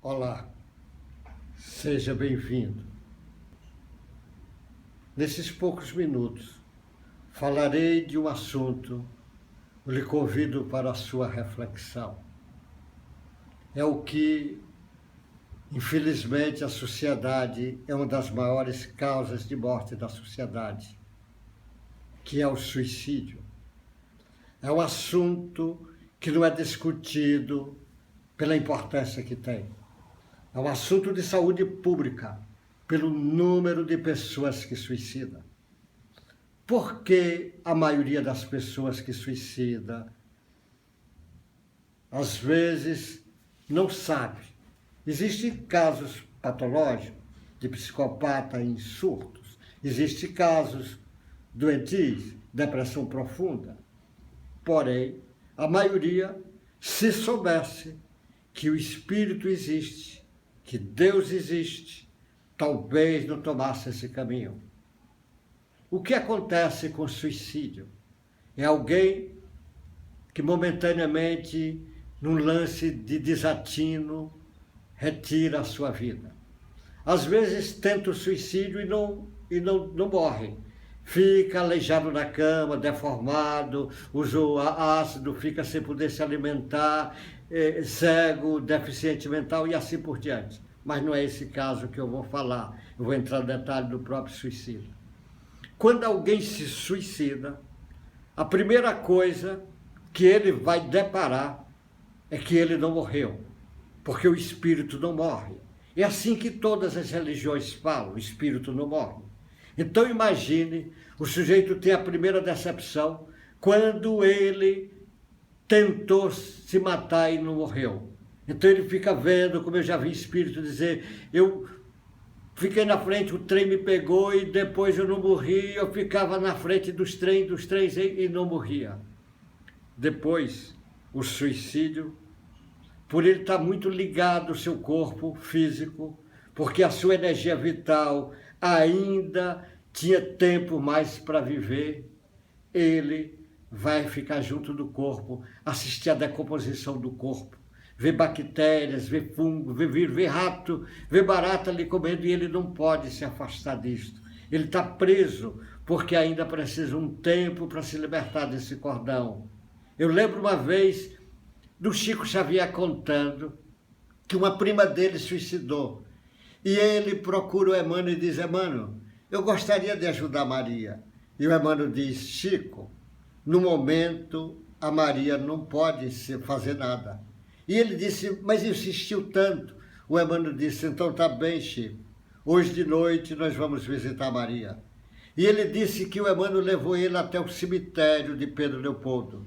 Olá, seja bem-vindo. Nesses poucos minutos, falarei de um assunto, lhe convido para a sua reflexão. É o que, infelizmente, a sociedade é uma das maiores causas de morte da sociedade, que é o suicídio. É um assunto que não é discutido pela importância que tem. É um assunto de saúde pública, pelo número de pessoas que suicidam. Por que a maioria das pessoas que suicida, às vezes, não sabe? Existem casos patológicos de psicopata em surtos, existem casos doentios, depressão profunda. Porém, a maioria, se soubesse que o espírito existe, que Deus existe, talvez não tomasse esse caminho. O que acontece com o suicídio? É alguém que momentaneamente, num lance de desatino, retira a sua vida. Às vezes tenta o suicídio e não morre. Fica aleijado na cama, deformado, usa ácido, fica sem poder se alimentar, cego, deficiente mental e assim por diante. Mas não é esse caso que eu vou falar. Eu vou entrar no detalhe do próprio suicídio. Quando alguém se suicida, a primeira coisa que ele vai deparar é que ele não morreu, porque o espírito não morre. É assim que todas as religiões falam, o espírito não morre. Então imagine, o sujeito tem a primeira decepção quando ele tentou se matar e não morreu. Então ele fica vendo, como eu já vi espírito dizer, eu fiquei na frente, o trem me pegou e depois eu não morri, eu ficava na frente dos trens e não morria. Depois, o suicídio, por ele estar muito ligado ao seu corpo físico, porque a sua energia vital ainda tinha tempo mais para viver, ele vai ficar junto do corpo, assistir à decomposição do corpo, ver bactérias, ver fungo, ver rato, ver barata ali comendo, e ele não pode se afastar disto. Ele está preso, porque ainda precisa um tempo para se libertar desse cordão. Eu lembro uma vez do Chico Xavier contando que uma prima dele suicidou. E ele procura o Emmanuel e diz, Emmanuel, eu gostaria de ajudar Maria. E o Emmanuel diz, Chico, no momento a Maria não pode fazer nada. E ele disse, mas insistiu tanto. O Emmanuel disse, então tá bem, Chico. Hoje de noite nós vamos visitar Maria. E ele disse que o Emmanuel levou ele até o cemitério de Pedro Leopoldo.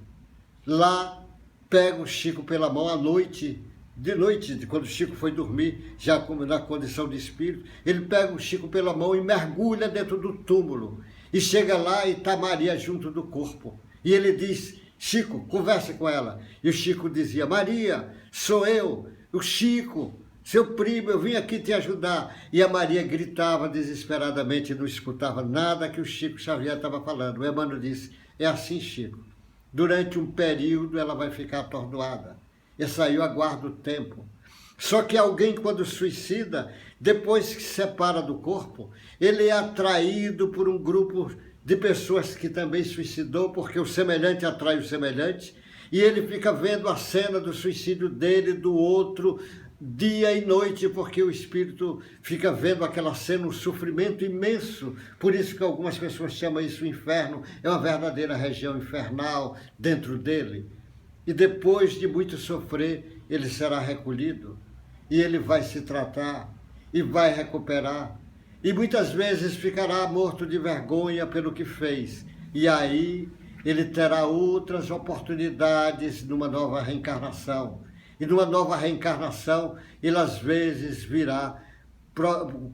Lá pega o Chico pela mão à noite, de noite, quando o Chico foi dormir, já na condição de espírito, ele pega o Chico pela mão e mergulha dentro do túmulo. E chega lá e está Maria junto do corpo. E ele diz, Chico, converse com ela. E o Chico dizia, Maria, sou eu, o Chico, seu primo, eu vim aqui te ajudar. E a Maria gritava desesperadamente, não escutava nada que o Chico Xavier estava falando. O Emmanuel disse, é assim, Chico. Durante um período ela vai ficar atordoada. Esse aí eu aguardo o tempo. Só que alguém, quando suicida, depois que se separa do corpo, ele é atraído por um grupo de pessoas que também suicidou, porque o semelhante atrai o semelhante, e ele fica vendo a cena do suicídio dele, do outro, dia e noite, porque o espírito fica vendo aquela cena, um sofrimento imenso. Por isso que algumas pessoas chamam isso inferno, é uma verdadeira região infernal dentro dele. E depois de muito sofrer, ele será recolhido, e ele vai se tratar, e vai recuperar, e muitas vezes ficará morto de vergonha pelo que fez, e aí ele terá outras oportunidades numa nova reencarnação. E numa nova reencarnação, ele às vezes virá,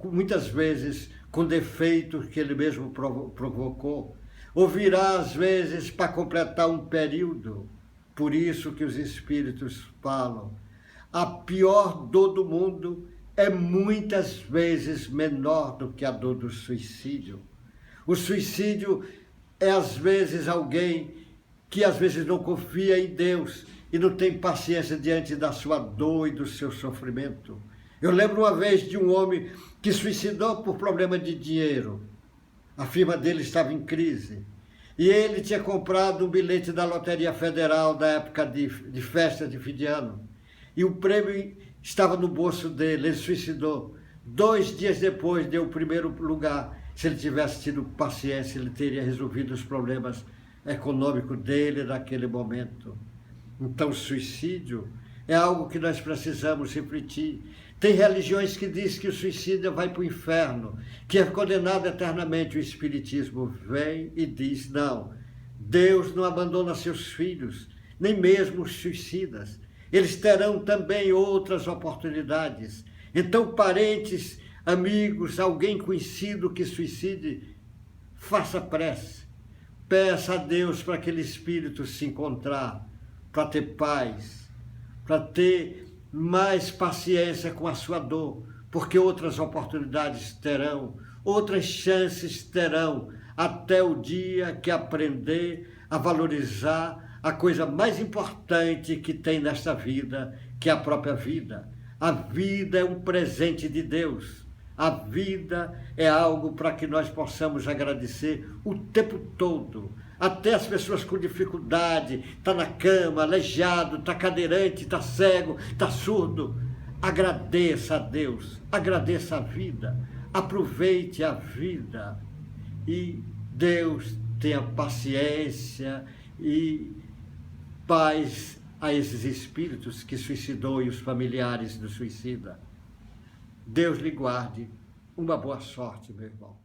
muitas vezes, com defeitos que ele mesmo provocou, ou virá às vezes para completar um período. Por isso que os espíritos falam, a pior dor do mundo é muitas vezes menor do que a dor do suicídio. O suicídio é às vezes alguém que às vezes não confia em Deus, e não tem paciência diante da sua dor e do seu sofrimento. Eu lembro uma vez de um homem que suicidou por problema de dinheiro. A firma dele estava em crise. E ele tinha comprado um bilhete da Loteria Federal da época de festa de fim de ano. E o prêmio estava no bolso dele, ele suicidou. 2 dias depois deu o primeiro lugar. Se ele tivesse tido paciência, ele teria resolvido os problemas econômicos dele naquele momento. Então, o suicídio é algo que nós precisamos refletir. Tem religiões que dizem que o suicídio vai para o inferno, que é condenado eternamente. O Espiritismo vem e diz, não, Deus não abandona seus filhos, nem mesmo os suicidas. Eles terão também outras oportunidades. Então, parentes, amigos, alguém conhecido que suicide, faça prece. Peça a Deus para aquele espírito se encontrar, para ter paz, para ter mais paciência com a sua dor, porque outras oportunidades terão, outras chances terão, até o dia que aprender a valorizar a coisa mais importante que tem nesta vida, que é a própria vida. A vida é um presente de Deus. A vida é algo para que nós possamos agradecer o tempo todo. Até as pessoas com dificuldade, está na cama, aleijado, está cadeirante, está cego, está surdo. Agradeça a Deus, agradeça a vida, aproveite a vida. E Deus tenha paciência e paz a esses espíritos que suicidou e os familiares do suicida. Deus lhe guarde. Uma boa sorte, meu irmão.